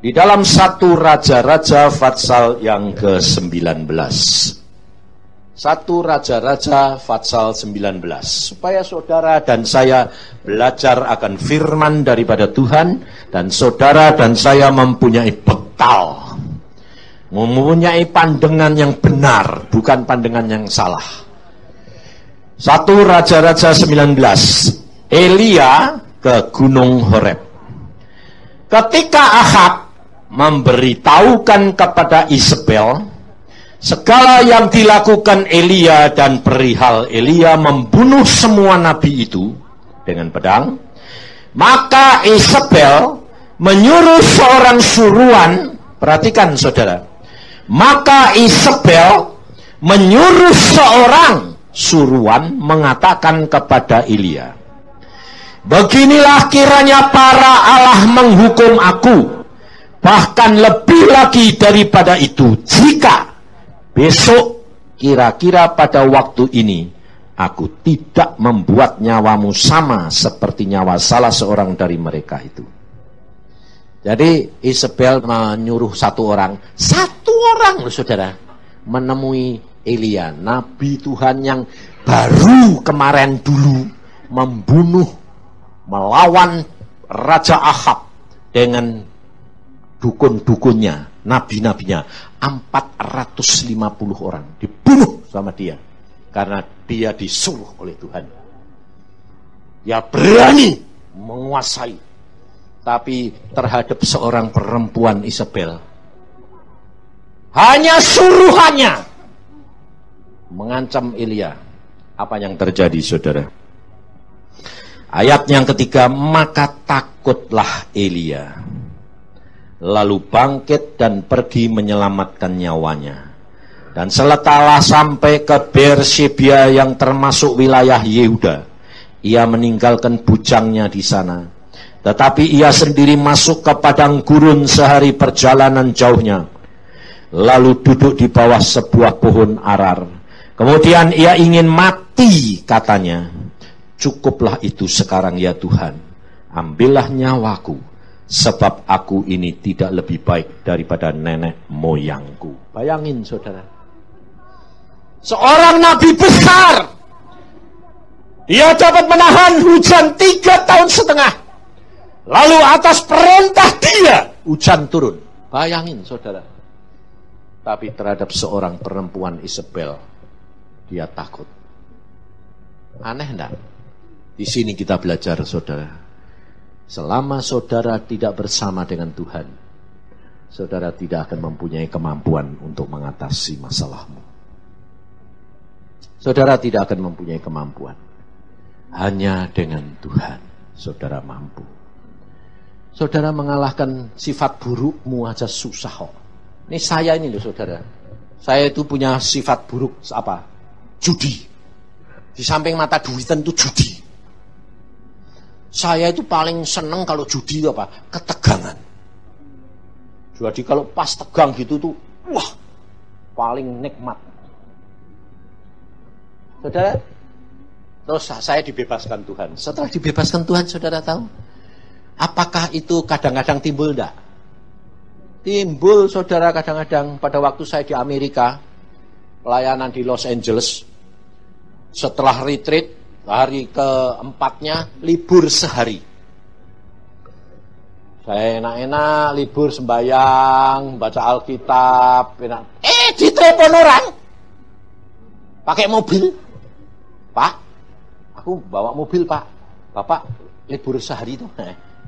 Di dalam 1 Raja-Raja Fatsal yang ke-19. 1 Raja-Raja Fatsal 19. Supaya saudara dan saya belajar akan firman daripada Tuhan, dan saudara dan saya mempunyai bekal, mempunyai pandangan yang benar, bukan pandangan yang salah. 1 Raja-Raja 19. Elia ke Gunung Horeb. Ketika Ahab memberitahukan kepada Isabel segala yang dilakukan Elia dan perihal Elia membunuh semua nabi itu dengan pedang, maka Isabel menyuruh seorang suruhan. Perhatikan saudara, maka Isabel menyuruh seorang suruhan mengatakan kepada Elia, beginilah kiranya para Allah menghukum aku, bahkan lebih lagi daripada itu, jika besok kira-kira pada waktu ini aku tidak membuat nyawamu sama seperti nyawa salah seorang dari mereka itu. Jadi Isabel menyuruh satu orang loh saudara, menemui Elia, nabi Tuhan yang baru kemarin dulu melawan Raja Ahab dengan dukun-dukunnya, nabi-nabinya. 450 orang dibunuh sama dia karena dia disuruh oleh Tuhan. Dia berani menguasai, tapi terhadap seorang perempuan Isabel, hanya suruhannya mengancam Elia. Apa yang terjadi, saudara? Ayat yang ketiga, maka takutlah Elia, lalu bangkit dan pergi menyelamatkan nyawanya. Dan setelah sampai ke Beersheba yang termasuk wilayah Yehuda, ia meninggalkan bujangnya di sana. Tetapi ia sendiri masuk ke padang gurun sehari perjalanan jauhnya, lalu duduk di bawah sebuah pohon arar. Kemudian ia ingin mati, katanya, cukuplah itu sekarang ya Tuhan, ambillah nyawaku, sebab aku ini tidak lebih baik daripada nenek moyangku. Bayangin saudara, seorang nabi besar, dia dapat menahan hujan 3,5 tahun, lalu atas perintah dia hujan turun. Bayangin saudara. Tapi terhadap seorang perempuan Isabel, dia takut. Aneh enggak? Di sini kita belajar saudara, selama saudara tidak bersama dengan Tuhan, saudara tidak akan mempunyai kemampuan untuk mengatasi masalahmu. Saudara tidak akan mempunyai kemampuan. Hanya dengan Tuhan saudara mampu. Saudara mengalahkan sifat burukmu aja susah kok. Ini saya ini loh saudara. Saya itu punya sifat buruk apa? Judi. Di samping mata duitan itu judi. Saya itu paling seneng kalau judi itu apa? Ketegangan. Jadi kalau pas tegang gitu tuh, wah, paling nikmat. Saudara, terus saya dibebaskan Tuhan. Setelah dibebaskan Tuhan, saudara tahu, apakah itu kadang-kadang timbul enggak? Timbul saudara kadang-kadang. Pada waktu saya di Amerika, pelayanan di Los Angeles, setelah retreat, hari keempatnya libur sehari. Saya enak-enak libur sembahyang, baca Alkitab, enak. Ditelepon orang pakai mobil. Pak, aku bawa mobil pak. Bapak libur sehari itu,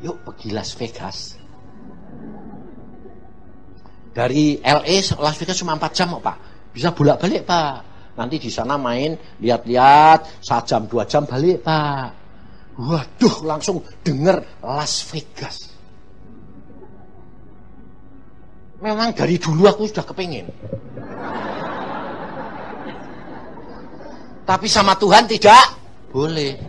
yuk pergi Las Vegas. Dari LA Las Vegas cuma 4 jam kok pak. Bisa bolak-balik pak. Nanti di sana main, lihat-lihat, 1 jam 2 jam balik pak. Waduh, langsung denger Las Vegas. Memang dari dulu aku sudah kepengen. Tapi sama Tuhan tidak boleh.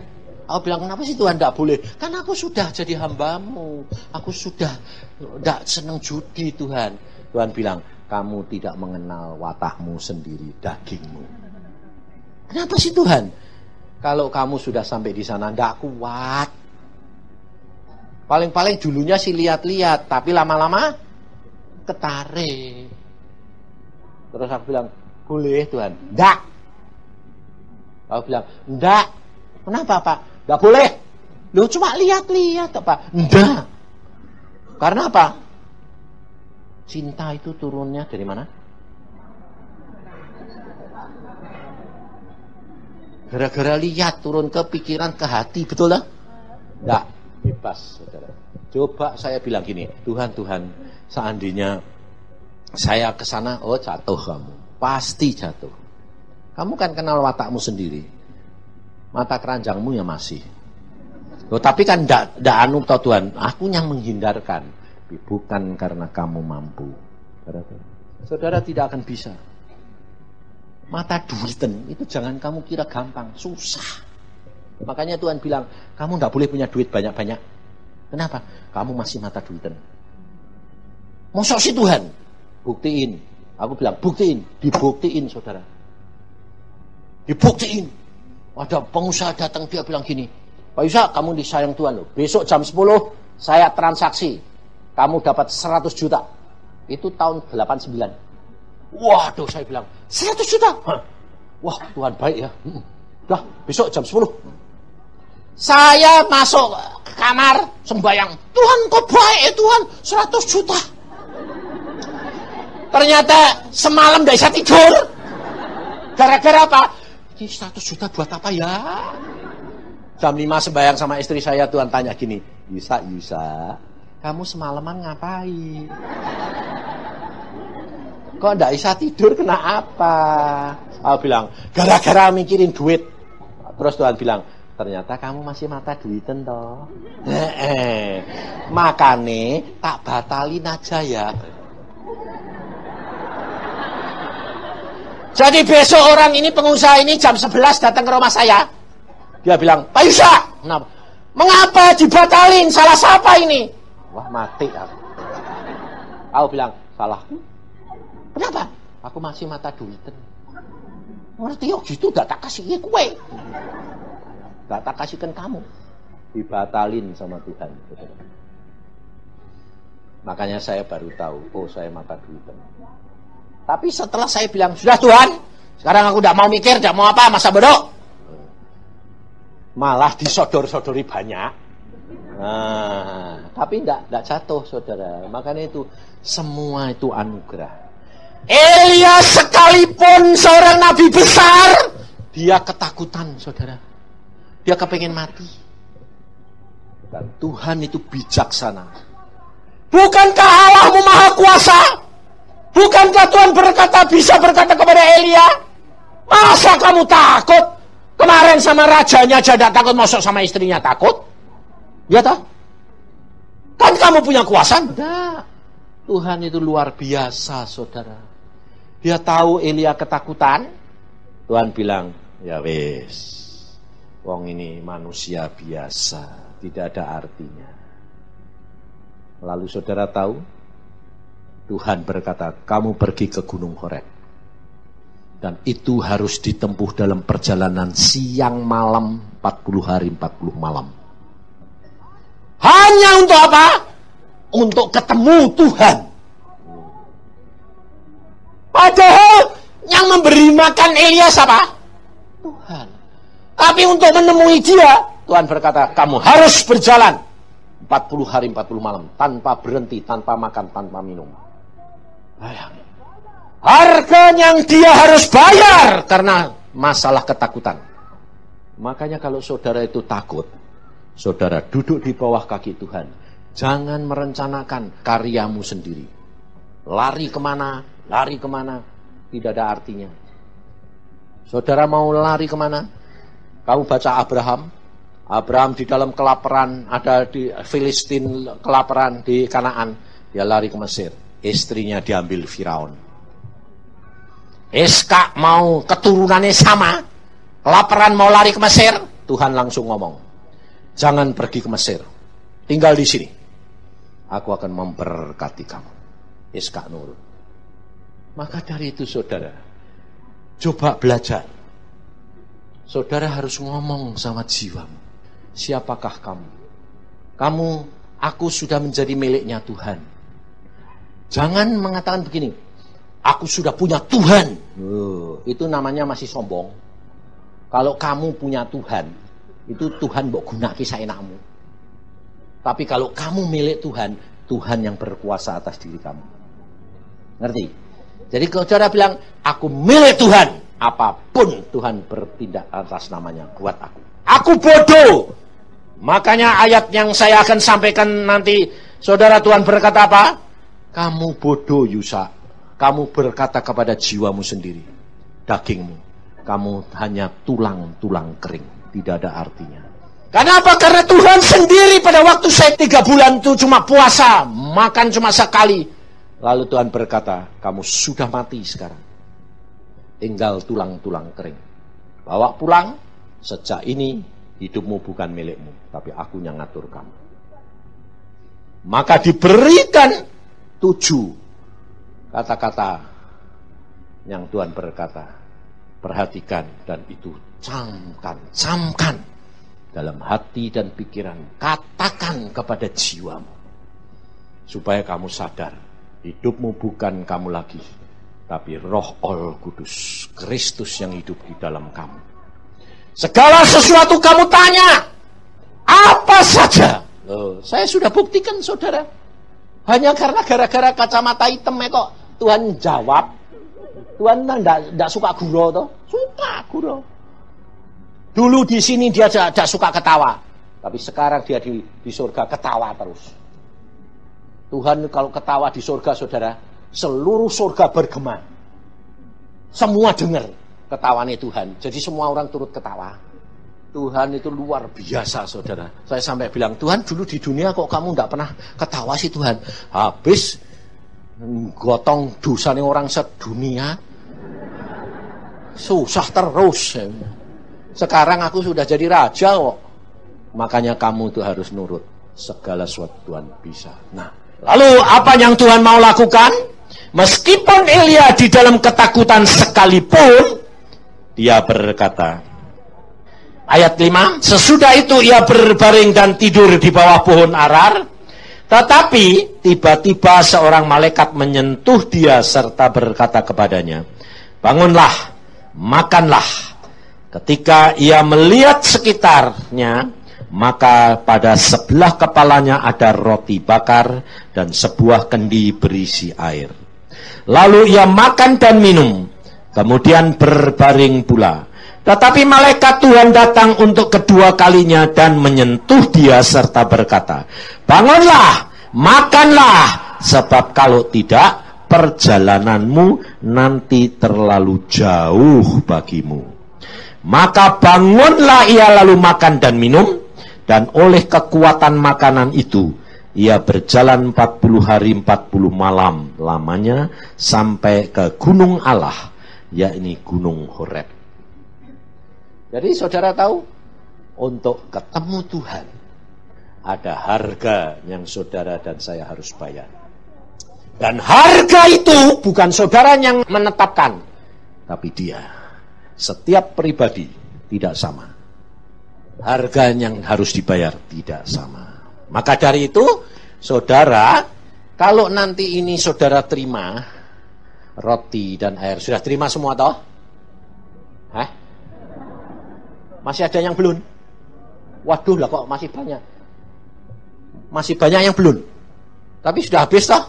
Aku bilang, kenapa sih Tuhan tidak boleh? Karena aku sudah jadi hambamu. Aku sudah tidak senang judi Tuhan. Tuhan bilang, kamu tidak mengenal watakmu sendiri, dagingmu. Kenapa sih Tuhan? Kalau kamu sudah sampai di sana, tidak kuat. Paling-paling dulunya sih lihat-lihat, tapi lama-lama ketarik. Terus aku bilang, boleh Tuhan? Tidak. Aku bilang, tidak. Kenapa Pak? Tidak boleh. Loh cuma lihat-lihat Pak. Tidak. Karena apa? Cinta itu turunnya dari mana? Gara-gara lihat turun ke pikiran, ke hati, betul lah? Tidak, bebas saudara. Coba saya bilang gini, Tuhan, seandainya saya ke sana, oh jatuh kamu. Pasti jatuh. Kamu kan kenal watakmu sendiri. Mata keranjangmu ya masih. Loh, tapi kan tidak anu tau Tuhan, aku yang menghindarkan. Bukan karena kamu mampu. Saudara tidak akan bisa. Mata duitan itu jangan kamu kira gampang, susah. Makanya Tuhan bilang, kamu tidak boleh punya duit banyak-banyak. Kenapa? Kamu masih mata duitan. Mosok sih Tuhan? Buktiin. Aku bilang, buktiin. Dibuktiin saudara. Dibuktiin. Ada pengusaha datang, dia bilang gini, Pak Yusa, kamu disayang Tuhan loh. Besok jam 10 saya transaksi. Kamu dapat 100 juta. Itu tahun 89. Waduh, saya bilang, 100 juta? Hah? Wah, Tuhan baik ya. Dah, besok jam 10. Saya masuk ke kamar, sembayang. Tuhan kok baik ya Tuhan, 100 juta. Ternyata semalam gak bisa tidur. Gara-gara apa? Ini 100 juta buat apa ya? Jam 5 sembayang sama istri saya, Tuhan tanya gini, Yusa, kamu semalaman ngapain? Kok ndak bisa tidur, kena apa? Aku bilang, gara-gara mikirin duit. Terus Tuhan bilang, ternyata kamu masih mata duiten toh. Makane tak batalin aja ya. Jadi besok orang ini, pengusaha ini jam 11 datang ke rumah saya. Dia bilang, Pak Yusa, kenapa? Mengapa dibatalin? Salah siapa ini? Wah, mati aku. Aku bilang, salahku. Kenapa? Aku masih mata duiten. Ngerti yuk, gitu gak tak kasih kue. Gak tak kasihkan kamu. Dibatalin sama Tuhan. Makanya saya baru tahu, oh saya mata duiten. Tapi setelah saya bilang, sudah Tuhan, sekarang aku tidak mau mikir, tidak mau apa, masa bodoh. Malah disodor-sodori banyak. Nah, tapi tidak jatuh, saudara. Makanya itu, semua itu anugerah. Elia sekalipun seorang nabi besar, dia ketakutan, saudara. Dia kepingin mati. Dan Tuhan itu bijaksana. Bukankah Allahmu maha kuasa? Bukankah Tuhan bisa berkata kepada Elia, masa kamu takut? Kemarin sama rajanya aja tidak takut, masuk sama istrinya takut? Ya toh? Kan kamu punya kuasa? Tidak. Tuhan itu luar biasa, saudara. Dia tahu Elia ketakutan. Tuhan bilang, ya wes, wong ini manusia biasa, tidak ada artinya. Lalu saudara tahu, Tuhan berkata, kamu pergi ke Gunung Horeb. Dan itu harus ditempuh dalam perjalanan siang malam, 40 hari 40 malam. Hanya untuk apa? Untuk ketemu Tuhan. Padahal yang memberi makan Elia siapa? Tuhan. Tapi untuk menemui dia, Tuhan berkata, kamu harus berjalan 40 hari 40 malam. Tanpa berhenti, tanpa makan, tanpa minum. Bayangin. Harga yang dia harus bayar karena masalah ketakutan. Makanya kalau saudara itu takut, saudara duduk di bawah kaki Tuhan. Jangan merencanakan karyamu sendiri. Lari kemana, tidak ada artinya. Saudara mau lari kemana? Kamu baca Abraham di dalam kelaparan, ada di Filistin kelaparan di Kanaan. Dia lari ke Mesir. Istrinya diambil Firaun. Iskak mau keturunannya sama, kelaparan mau lari ke Mesir, Tuhan langsung ngomong, jangan pergi ke Mesir, tinggal di sini. Aku akan memberkati kamu. Iskak nurut. Maka dari itu saudara, coba belajar. Saudara harus ngomong sama jiwamu. Siapakah kamu? Aku sudah menjadi miliknya Tuhan. Jangan mengatakan begini, aku sudah punya Tuhan. Itu namanya masih sombong. Kalau kamu punya Tuhan, itu Tuhan mbok gunake saenakmu. Tapi kalau kamu milik Tuhan, Tuhan yang berkuasa atas diri kamu. Ngerti? Jadi kalau saudara bilang, aku milik Tuhan, apapun Tuhan bertindak atas namanya buat aku. Aku bodoh. Makanya ayat yang saya akan sampaikan nanti, saudara, Tuhan berkata apa? Kamu bodoh Yusa, kamu berkata kepada jiwamu sendiri, dagingmu, kamu hanya tulang-tulang kering, tidak ada artinya. Kenapa? Karena Tuhan sendiri pada waktu saya 3 bulan itu cuma puasa, makan cuma sekali. Lalu Tuhan berkata, kamu sudah mati sekarang, tinggal tulang-tulang kering. Bawa pulang, sejak ini hidupmu bukan milikmu, tapi aku yang ngatur kamu. Maka diberikan 7 kata-kata yang Tuhan berkata, Perhatikan dan itu camkan dalam hati dan pikiran. Katakan kepada jiwamu. Supaya kamu sadar, hidupmu bukan kamu lagi, tapi Roh Allah Kudus, Kristus yang hidup di dalam kamu. Segala sesuatu kamu tanya, apa saja. Saya sudah buktikan, saudara. Hanya karena gara-gara kacamata hitam kok Tuhan jawab. Tuhan tidak suka gurau toh? Suka gurau. Dulu di sini dia tidak suka ketawa, tapi sekarang dia di surga ketawa terus. Tuhan kalau ketawa di surga, saudara, seluruh surga bergema. Semua dengar ketawanya Tuhan. Jadi semua orang turut ketawa. Tuhan itu luar biasa, saudara. Saya sampai bilang, Tuhan dulu di dunia kok kamu tidak pernah ketawa sih Tuhan. Habis gotong dosanya orang sedunia, susah terus. Sekarang aku sudah jadi raja kok. Makanya kamu tuh harus nurut. Segala sesuatu Tuhan bisa. Nah, lalu apa yang Tuhan mau lakukan? Meskipun Elia di dalam ketakutan sekalipun, dia berkata, ayat 5, sesudah itu ia berbaring dan tidur di bawah pohon arar. Tetapi tiba-tiba seorang malaikat menyentuh dia serta berkata kepadanya, bangunlah, makanlah. Ketika ia melihat sekitarnya, maka pada sebelah kepalanya ada roti bakar dan sebuah kendi berisi air. Lalu ia makan dan minum, kemudian berbaring pula. Tetapi malaikat Tuhan datang untuk kedua kalinya dan menyentuh dia serta berkata, bangunlah, makanlah, sebab kalau tidak, perjalananmu nanti terlalu jauh bagimu. Maka bangunlah ia lalu makan dan minum, dan oleh kekuatan makanan itu, ia berjalan 40 hari 40 malam lamanya sampai ke gunung Allah, yakni gunung Horeb. Jadi saudara tahu, untuk ketemu Tuhan, ada harga yang saudara dan saya harus bayar. Dan harga itu bukan saudara yang menetapkan, tapi dia. Setiap pribadi tidak sama. Harga yang harus dibayar tidak sama. Maka dari itu, saudara, kalau nanti ini saudara terima roti dan air, sudah terima semua toh? Hah? Masih ada yang belum? Waduh lah kok masih banyak. Masih banyak yang belum. Tapi sudah habis toh?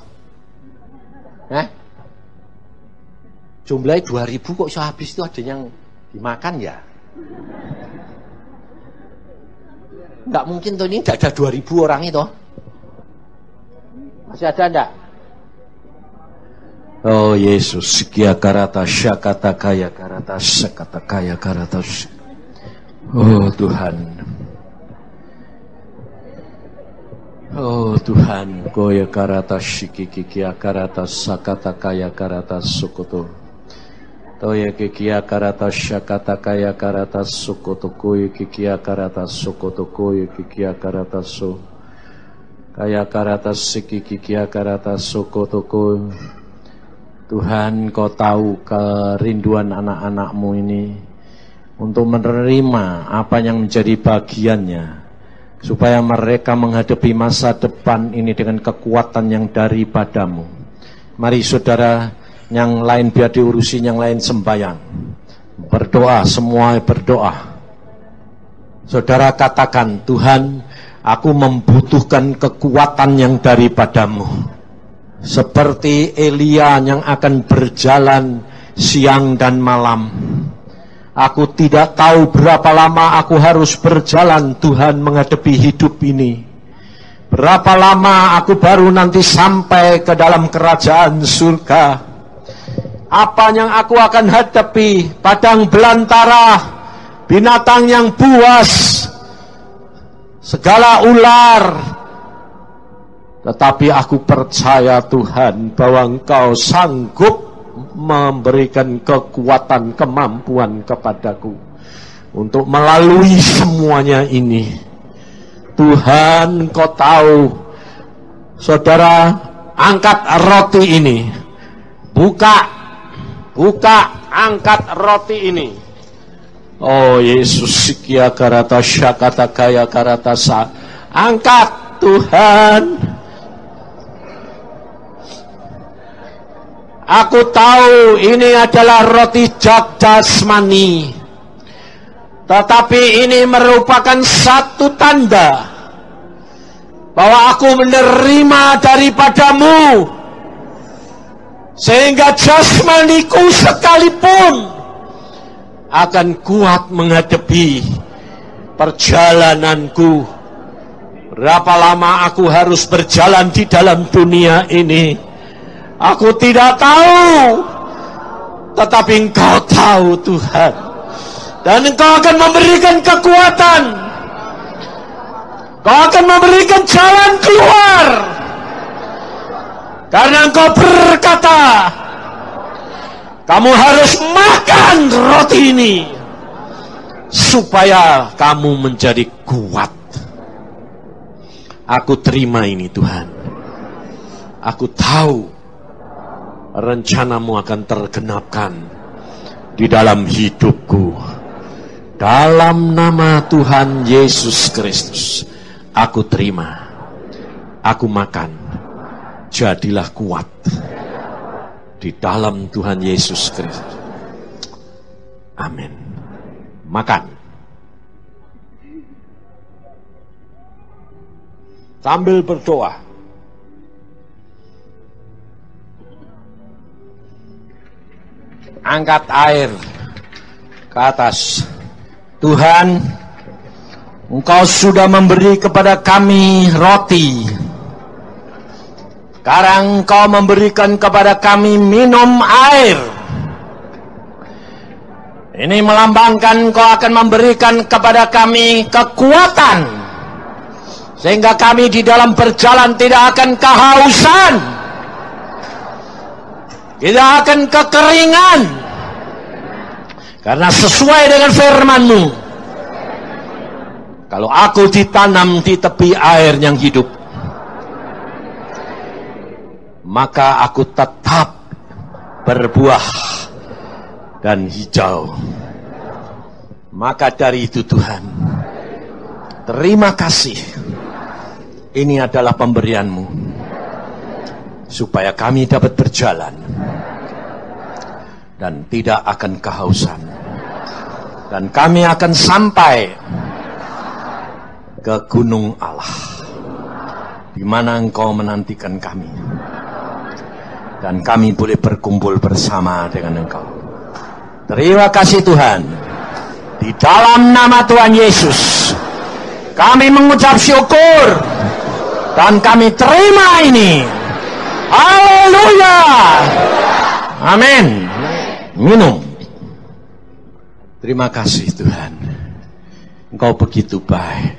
Jumlahnya 2000 kok sudah habis itu, ada yang dimakan ya? Enggak mungkin tuh, ini tidak ada 2000 orang itu. Masih ada enggak? Oh Yesus, kia karata syakata kaya karata sekata kaya karata. Oh Tuhan. Oh Tuhan, koya karata shikiki kia karata sakata kaya karata sukoto. Toya kikia karata syakata kaya karata sukoto koya kikia karata sukoto koya kikia karata so. Kaya karata sikiki kia karata sukoto koya. Tuhan, Kau tahu kerinduan anak-anak-Mu ini untuk menerima apa yang menjadi bagiannya, supaya mereka menghadapi masa depan ini dengan kekuatan yang daripada-Mu. Mari saudara, yang lain biar diurusi, yang lain sembahyang, berdoa, semua berdoa. Saudara katakan, Tuhan, aku membutuhkan kekuatan yang daripada-Mu. Seperti Elia yang akan berjalan siang dan malam. Aku tidak tahu berapa lama aku harus berjalan, Tuhan, menghadapi hidup ini. Berapa lama aku baru nanti sampai ke dalam kerajaan surga. Apa yang aku akan hadapi? Padang belantara, binatang yang buas, segala ular. Tetapi aku percaya Tuhan bahwa Engkau sanggup memberikan kekuatan, kemampuan kepadaku untuk melalui semuanya ini. Tuhan, Engkau tahu. Saudara, angkat roti ini, buka Angkat roti ini. Oh Yesus, sikia karata syakata kaya karata sa. Angkat Tuhan. Aku tahu ini adalah roti jasmani, tetapi ini merupakan satu tanda bahwa aku menerima daripadamu, sehingga jasmaniku sekalipun akan kuat menghadapi perjalananku. Berapa lama aku harus berjalan di dalam dunia ini, aku tidak tahu, tetapi Engkau tahu Tuhan. Dan Engkau akan memberikan kekuatan, Engkau akan memberikan jalan keluar, karena Engkau berkata, kamu harus makan roti ini supaya kamu menjadi kuat. Aku terima ini Tuhan. Aku tahu rencanamu akan tergenapkan di dalam hidupku. Dalam nama Tuhan Yesus Kristus, aku terima, aku makan, jadilah kuat di dalam Tuhan Yesus Kristus. Amin. Makan. Sambil berdoa. Angkat air ke atas. Tuhan, Engkau sudah memberi kepada kami roti. Sekarang Engkau memberikan kepada kami minum air. Ini melambangkan Engkau akan memberikan kepada kami kekuatan, sehingga kami di dalam berjalan tidak akan kehausan, tidak akan kekeringan, karena sesuai dengan firman-Mu, kalau aku ditanam di tepi air yang hidup, maka aku tetap berbuah dan hijau. Maka dari itu Tuhan, terima kasih. Ini adalah pemberian-Mu, supaya kami dapat berjalan dan tidak akan kehausan, dan kami akan sampai ke gunung Allah, di mana Engkau menantikan kami, dan kami boleh berkumpul bersama dengan Engkau. Terima kasih Tuhan. Di dalam nama Tuhan Yesus, kami mengucap syukur, dan kami terima ini. Haleluya. Amin. Minum. Terima kasih Tuhan. Engkau begitu baik,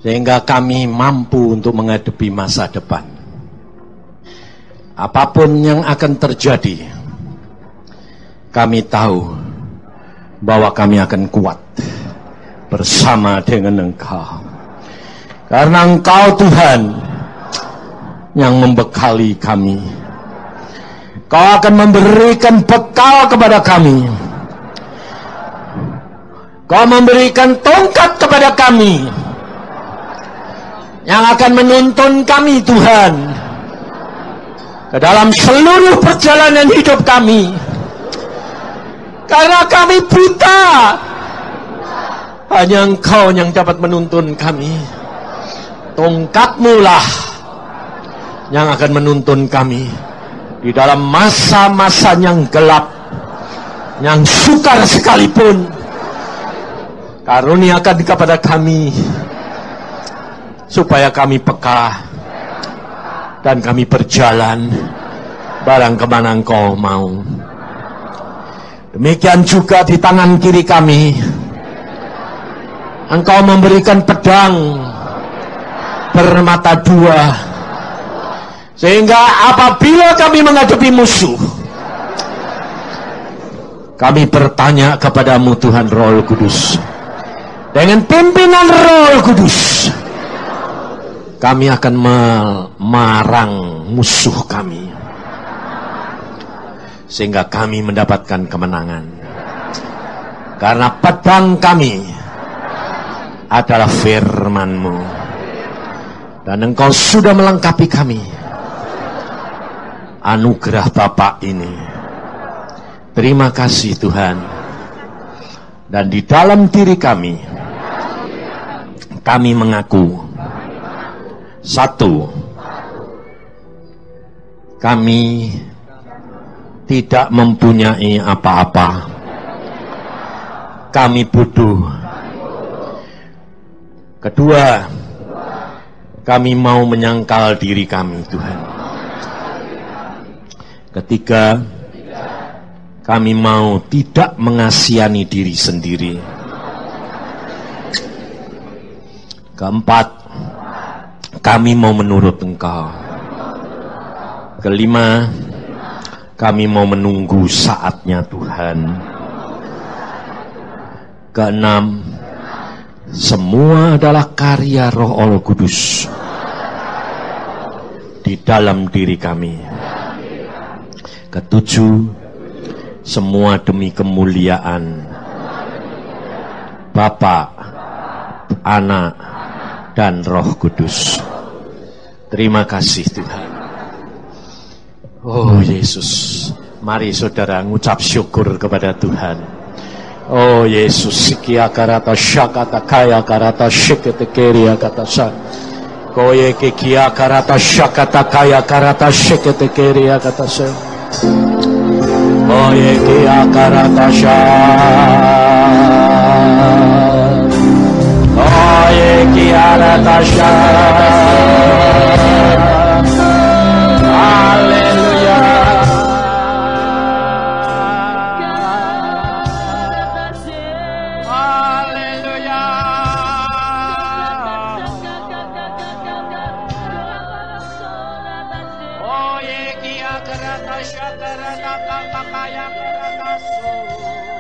sehingga kami mampu untuk menghadapi masa depan. Apapun yang akan terjadi, kami tahu bahwa kami akan kuat bersama dengan Engkau. Karena Engkau Tuhan yang membekali kami. Kau akan memberikan bekal kepada kami. Kau memberikan tongkat kepada kami, yang akan menuntun kami Tuhan ke dalam seluruh perjalanan hidup kami. Karena kami buta, hanya Engkau yang dapat menuntun kami. Tongkat-Mu lah yang akan menuntun kami di dalam masa-masa yang gelap, yang sukar sekalipun. Karuniakan kepada kami, supaya kami peka dan kami berjalan barang kemana Engkau mau. Demikian juga di tangan kiri kami, Engkau memberikan pedang bermata dua, sehingga apabila kami menghadapi musuh, kami bertanya kepadamu Tuhan Roh Kudus. Dengan pimpinan Roh Kudus, kami akan memarang musuh kami, sehingga kami mendapatkan kemenangan. Karena pedang kami adalah firman-Mu, dan Engkau sudah melengkapi kami anugerah Bapa ini. Terima kasih Tuhan. Dan di dalam diri kami mengaku, satu, kami tidak mempunyai apa-apa. Kami butuh. Kedua, kami mau menyangkal diri kami, Tuhan. Ketiga, kami mau tidak mengasihani diri sendiri. Keempat, kami mau menurut Engkau. Kelima, kami mau menunggu saatnya Tuhan. Keenam, semua adalah karya Roh Allah Kudus di dalam diri kami. Ketujuh, semua demi kemuliaan Bapa, Anak, dan Roh Kudus. Terima kasih Tuhan. Oh Yesus, mari saudara ngucap syukur kepada Tuhan. Oh Yesus, sikia karata syakata kaya karata syekete keria kata sa. Koye kikia karata syakata kaya karata syekete keria kata sa. Koye kia karata syak. Koye kia karata syak. Karata syakara nakal kakaya karata su.